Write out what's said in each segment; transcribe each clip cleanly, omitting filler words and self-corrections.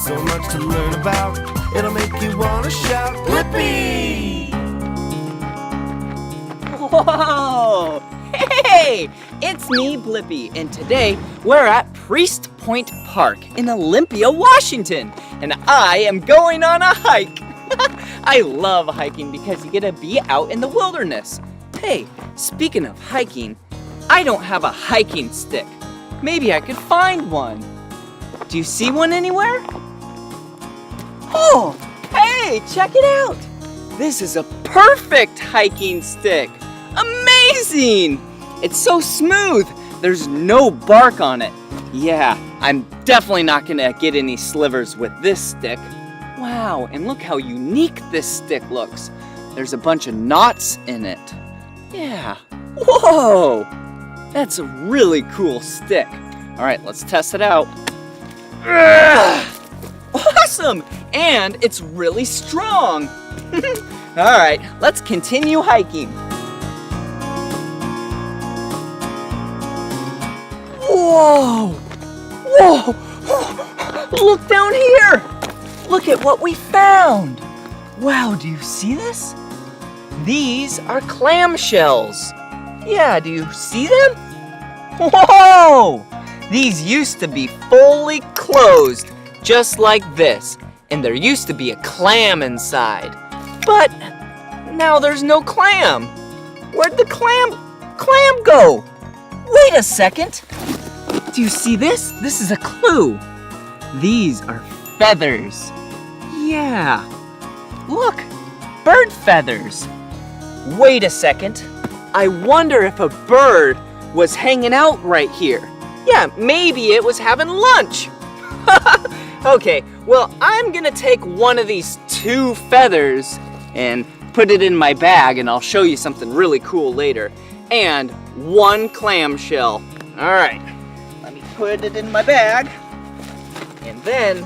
so much to learn about. It'll make you want to shout, Blippi! Whoa! Hey! It's me, Blippi, and today we're at Priest Point Park in Olympia, Washington, and I am going on a hike. I love hiking because you get to be out in the wilderness. Hey, speaking of hiking, I don't have a hiking stick. Maybe I could find one. Do you see one anywhere? Oh, hey, check it out. This is a perfect hiking stick. Amazing! It's so smooth. There's no bark on it. Yeah, I'm definitely not gonna get any slivers with this stick. Wow, and look how unique this stick looks. There's a bunch of knots in it. Yeah. Whoa! That's a really cool stick. All right, let's test it out. Awesome! And it's really strong. All right, let's continue hiking. Whoa! Whoa! Look down here! Look at what we found! Wow, do you see this? These are clamshells. Yeah, do you see them? Whoa! These used to be fully closed, just like this. And there used to be a clam inside. But now there's no clam. Where'd the clam go? Wait a second. Do you see this? This is a clue. These are feathers. Yeah. Look, bird feathers. Wait a second. I wonder if a bird was hanging out right here. Yeah, maybe it was having lunch. Okay, well, I'm gonna take one of these two feathers and put it in my bag, and I'll show you something really cool later. And one clamshell. All right, let me put it in my bag, and then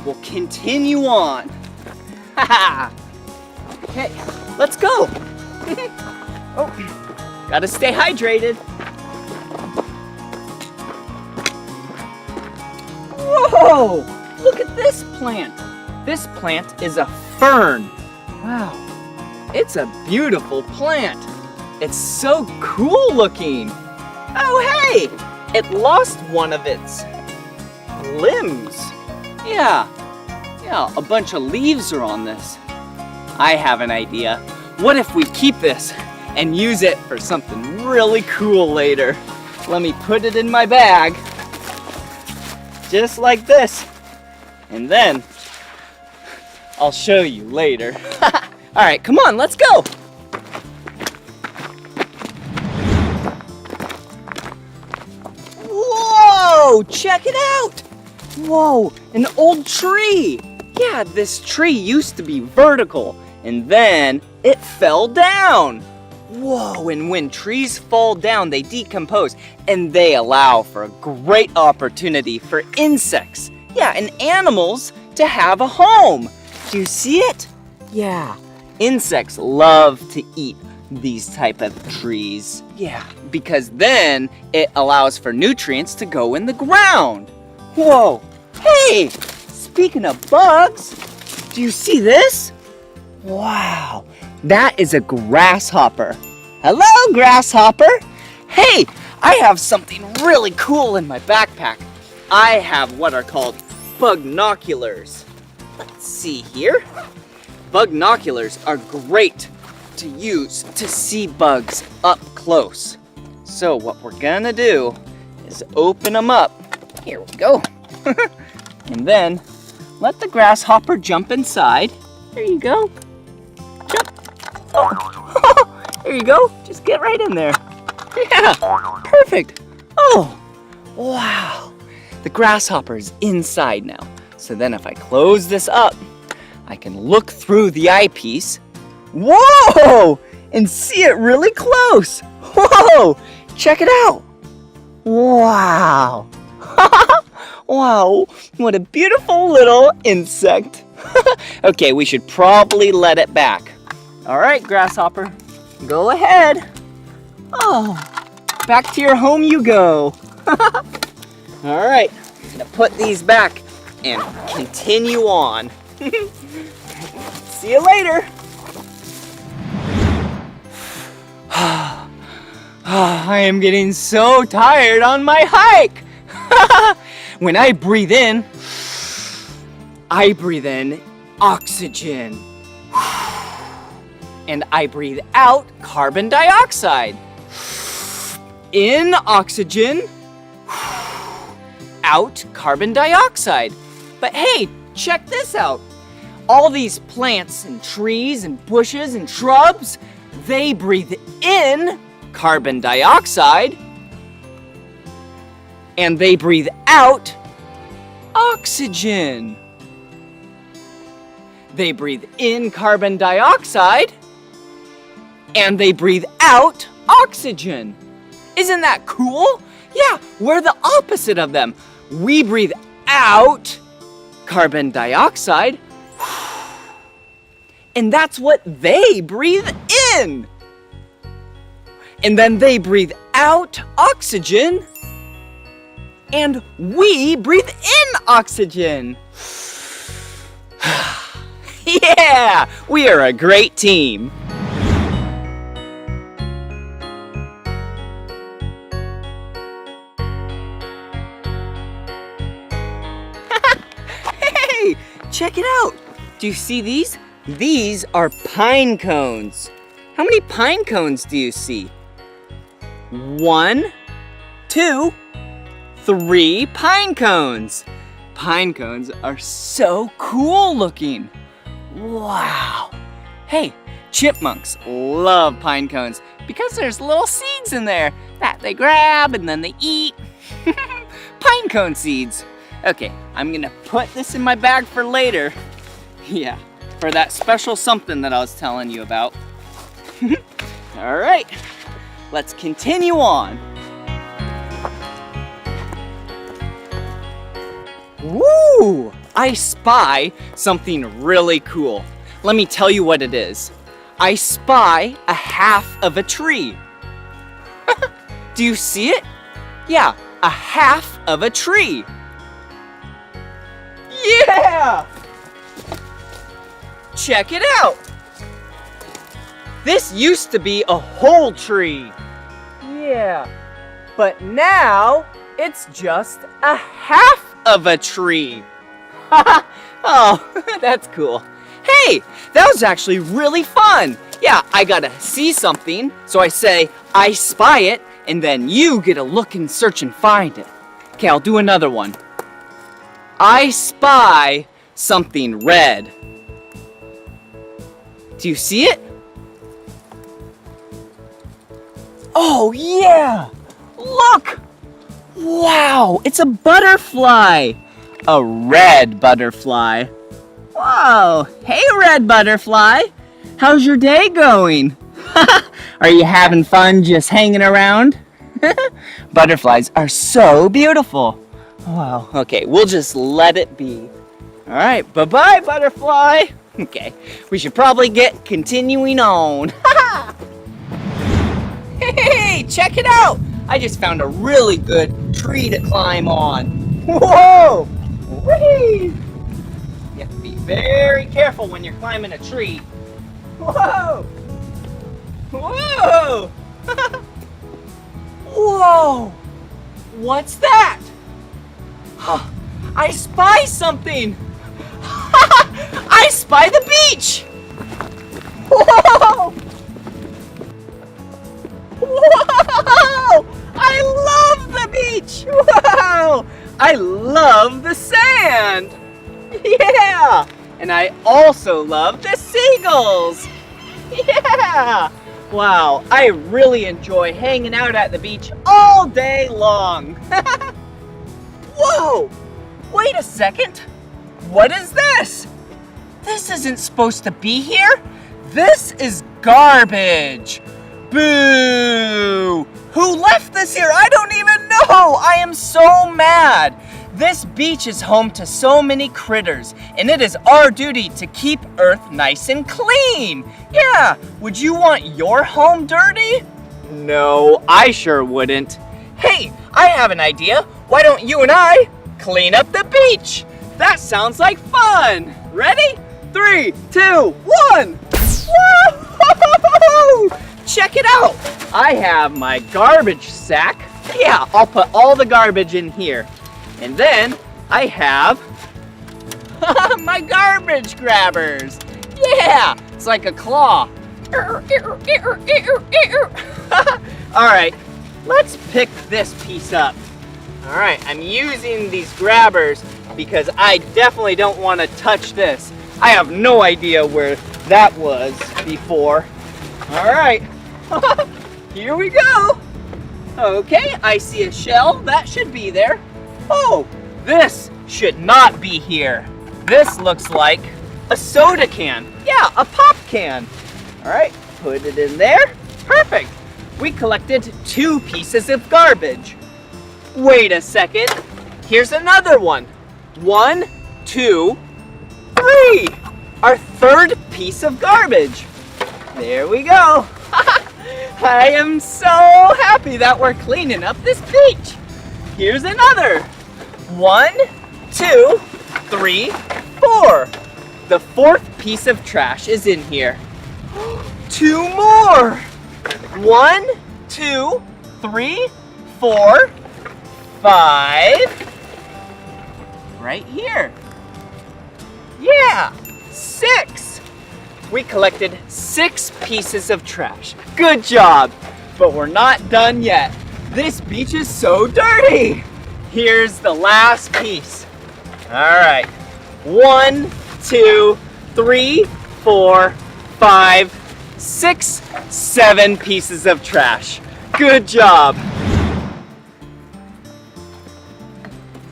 we'll continue on. Okay, let's go. Oh, gotta stay hydrated. Whoa, look at this plant. This plant is a fern. Wow, it's a beautiful plant. It's so cool looking. Oh, hey, it lost one of its limbs. Yeah, a bunch of leaves are on this. I have an idea. What if we keep this and use it for something really cool later? Let me put it in my bag, just like this. And then I'll show you later. All right, come on, let's go. Whoa, check it out. Whoa, an old tree. Yeah, this tree used to be vertical, and then it fell down. Whoa, and when trees fall down, they decompose, and they allow for a great opportunity for insects, yeah, and animals to have a home. Do you see it? Yeah, insects love to eat these type of trees. Yeah, because then it allows for nutrients to go in the ground. Whoa, hey, speaking of bugs, do you see this? Wow, that is a grasshopper. Hello, grasshopper. Hey, I have something really cool in my backpack. I have what are called bugnoculars. Let's see here. Bugnoculars are great to use to see bugs up close. So what we're gonna do is open them up. Here we go. And then let the grasshopper jump inside. There you go. Jump. Oh. There you go. Just get right in there. Yeah, perfect. Oh, wow. The grasshopper is inside now. So then if I close this up, I can look through the eyepiece. Whoa! And see it really close. Whoa! Check it out. Wow. Wow, what a beautiful little insect. Okay, we should probably let it back. All right, grasshopper, go ahead. Oh, back to your home you go. All right, I'm gonna put these back and continue on. See you later. I am getting so tired on my hike. When I breathe in oxygen. And I breathe out carbon dioxide. In oxygen, out carbon dioxide. But hey, check this out. All these plants and trees and bushes and shrubs, they breathe in carbon dioxide and they breathe out oxygen. They breathe in carbon dioxide and they breathe out oxygen. Isn't that cool? Yeah, we're the opposite of them. We breathe out carbon dioxide, and that's what they breathe in. And then they breathe out oxygen, and we breathe in oxygen. Yeah, we are a great team. Hey, check it out. Do you see these? These are pine cones. How many pine cones do you see? 1, 2, 3 pine cones. Pine cones are so cool looking. Wow. Hey, chipmunks love pine cones because there's little seeds in there that they grab and then they eat. Pine cone seeds. Okay, I'm gonna put this in my bag for later. Yeah, for that special something that I was telling you about. All right, let's continue on. Woo! I spy something really cool. Let me tell you what it is. I spy a half of a tree. Do you see it? Yeah, a half of a tree. Yeah! Check it out. This used to be a whole tree. Yeah, but now it's just a half of a tree. Oh, that's cool. Hey, that was actually really fun. Yeah, I gotta see something, so I say, I spy it, and then you get to look and search and find it. Okay, I'll do another one. I spy something red. Do you see it? Oh, yeah! Look! Wow, it's a butterfly! A red butterfly. Whoa, hey red butterfly! How's your day going? Are you having fun just hanging around? Butterflies are so beautiful. Wow, okay, we'll just let it be. All right, bye-bye, butterfly. Okay, we should probably get continuing on. Hey, check it out. I just found a really good tree to climb on. Whoa! Whee! You have to be very careful when you're climbing a tree. Whoa! Whoa! Whoa! What's that? I spy something! I spy the beach! Whoa! Whoa! I love the beach! Wow! I love the sand! Yeah! And I also love the seagulls! Yeah! Wow, I really enjoy hanging out at the beach all day long! Whoa! Wait a second! What is this? This isn't supposed to be here! This is garbage! Boo! Who left this here? I don't even know! I am so mad! This beach is home to so many critters, and it is our duty to keep Earth nice and clean! Yeah, would you want your home dirty? No, I sure wouldn't. Hey, I have an idea! Why don't you and I clean up the beach? That sounds like fun! Ready? 3, 2, 1! Woo! Check it out! I have my garbage sack. Yeah, I'll put all the garbage in here. And then I have my garbage grabbers. Yeah, it's like a claw. All right, let's pick this piece up. All right, I'm using these grabbers because I definitely don't want to touch this. I have no idea where that was before. All right, here we go. Okay, I see a shell. That should be there. Oh, this should not be here. This looks like a soda can. Yeah, a pop can. All right, put it in there. Perfect. We collected 2 pieces of garbage. Wait a second. Here's another one. 1, 2, 3. Our 3rd piece of garbage. There we go. I am so happy that we're cleaning up this beach. Here's another. 1, 2, 3, 4. The 4th piece of trash is in here. 2 more. 1, 2, 3, 4, 5. Right here. Yeah, 6. We collected 6 pieces of trash. Good job. But we're not done yet. This beach is so dirty. Here's the last piece. All right. 1, 2, 3, 4, 5, 6, 7 pieces of trash. Good job.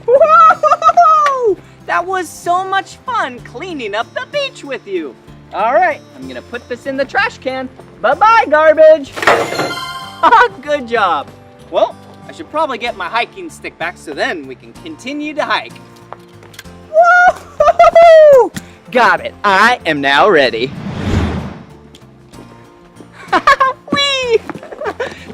Whoa! That was so much fun cleaning up the beach with you. All right, I'm gonna put this in the trash can. Bye-bye, garbage. Good job. Well, I should probably get my hiking stick back so then we can continue to hike. Woo! Got it. I am now ready. Whee!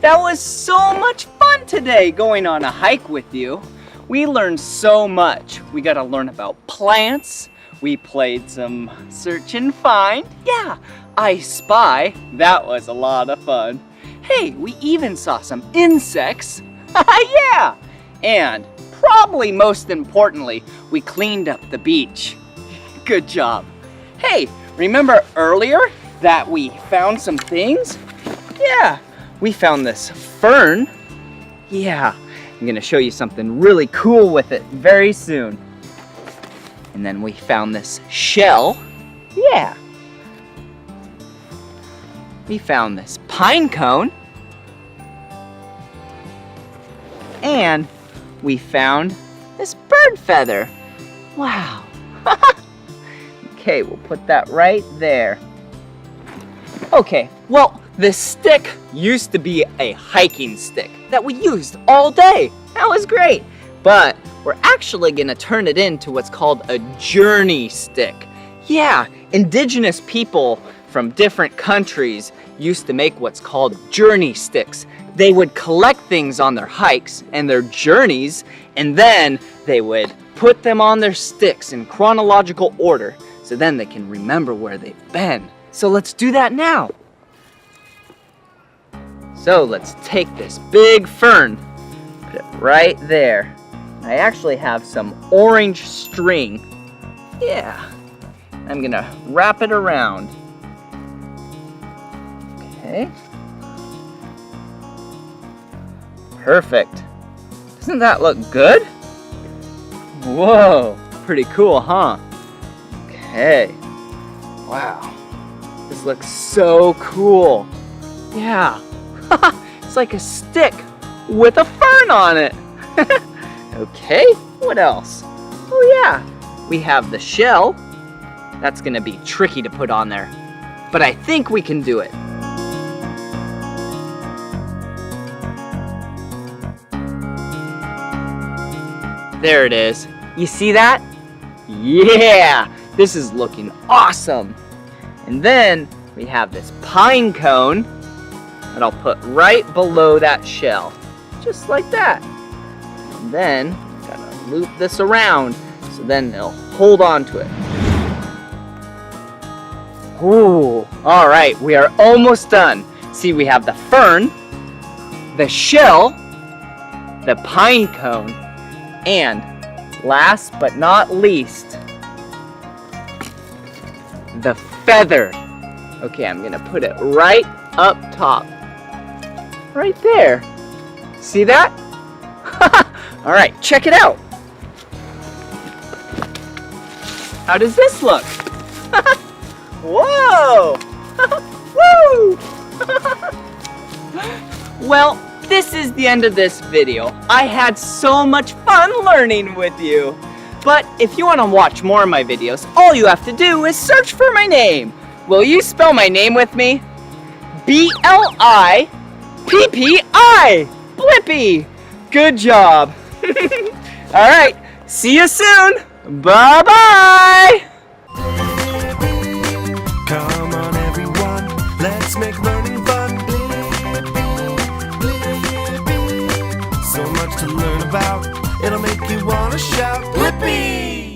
That was so much fun today going on a hike with you. We learned so much. We got to learn about plants. We played some search and find. Yeah, I spy. That was a lot of fun. Hey, we even saw some insects. Yeah, and probably most importantly, we cleaned up the beach. Good job. Hey, remember earlier that we found some things? Yeah, we found this fern. Yeah, I'm gonna show you something really cool with it very soon. And then we found this shell. Yeah. We found this pine cone. And we found this bird feather. Wow. Okay, we'll put that right there. Okay, well, this stick used to be a hiking stick that we used all day. That was great. But we're actually gonna turn it into what's called a journey stick. Yeah, indigenous people from different countries used to make what's called journey sticks. They would collect things on their hikes and their journeys, and then they would put them on their sticks in chronological order, so then they can remember where they've been. So let's do that now. So let's take this big fern, put it right there. I actually have some orange string. Yeah, I'm gonna wrap it around. Okay. Perfect. Doesn't that look good? Whoa, pretty cool, huh? Okay. Wow. This looks so cool. Yeah. It's like a stick with a fern on it. Okay, what else? Oh yeah, we have the shell. That's gonna be tricky to put on there, but I think we can do it. There it is. You see that? Yeah, this is looking awesome. And then we have this pine cone that I'll put right below that shell, just like that. And then gotta loop this around So then it'll hold on to it. Ooh, all right, we are almost done. See, we have the fern, the shell, the pine cone, and last but not least, the feather. Okay, I'm gonna put it right up top. Right there. See that? All right, check it out. How does this look? Whoa! Woo! Well, this is the end of this video. I had so much fun learning with you. But if you want to watch more of my videos, all you have to do is search for my name. Will you spell my name with me? Blippi. Blippi. Good job. All right, see you soon. Bye-bye. Come on everyone, let's make learning fun. Blippi. So much to learn about, it'll make you wanna shout Blippi!